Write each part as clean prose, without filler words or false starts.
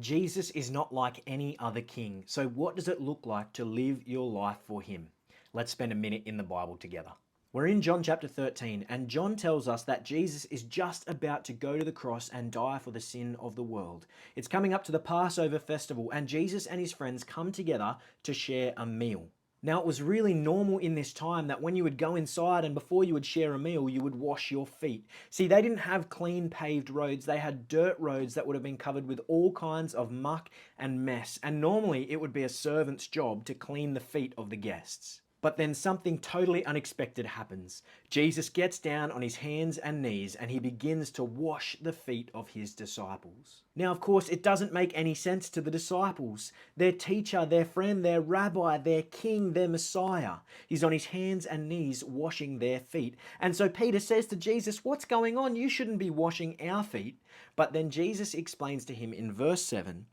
Jesus is not like any other king. So what does it look like to live your life for him? Let's spend a minute in the Bible together. We're in John chapter 13, and John tells us that Jesus is just about to go to the cross and die for the sin of the world. It's coming up to the Passover festival, and Jesus and his friends come together to share a meal. Now, it was really normal in this time that when you would go inside and before you would share a meal, you would wash your feet. See, they didn't have clean paved roads. They had dirt roads that would have been covered with all kinds of muck and mess. And normally it would be a servant's job to clean the feet of the guests. But then something totally unexpected happens. Jesus gets down on his hands and knees and he begins to wash the feet of his disciples. Now, of course, it doesn't make any sense to the disciples. Their teacher, their friend, their rabbi, their king, their Messiah. He's on his hands and knees washing their feet. And so Peter says to Jesus, "What's going on? You shouldn't be washing our feet." But then Jesus explains to him in verse 7,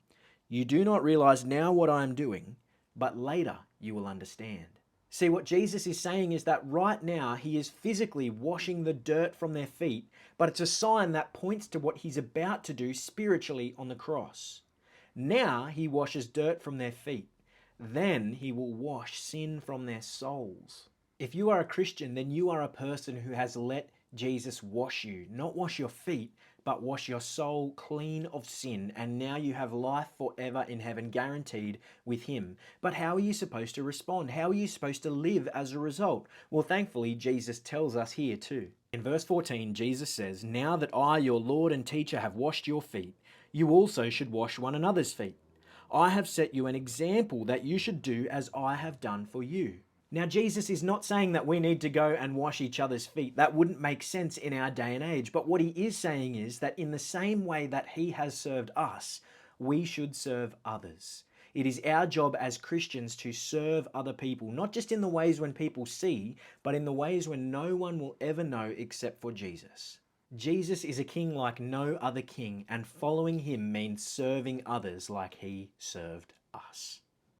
"You do not realize now what I am doing, but later you will understand." See, what Jesus is saying is that right now he is physically washing the dirt from their feet, but it's a sign that points to what he's about to do spiritually on the cross. Now he washes dirt from their feet. Then he will wash sin from their souls. If you are a Christian, then you are a person who has let Jesus wash you, not wash your feet, but wash your soul clean of sin, and now you have life forever in heaven guaranteed with him. But how are you supposed to respond? How are you supposed to live as a result? Well, thankfully, Jesus tells us here too. In verse 14, Jesus says, "Now that I, your Lord and teacher, have washed your feet, you also should wash one another's feet. I have set you an example that you should do as I have done for you." Now, Jesus is not saying that we need to go and wash each other's feet. That wouldn't make sense in our day and age. But what he is saying is that in the same way that he has served us, we should serve others. It is our job as Christians to serve other people, not just in the ways when people see, but in the ways when no one will ever know except for Jesus. Jesus is a king like no other king, and following him means serving others like he served us.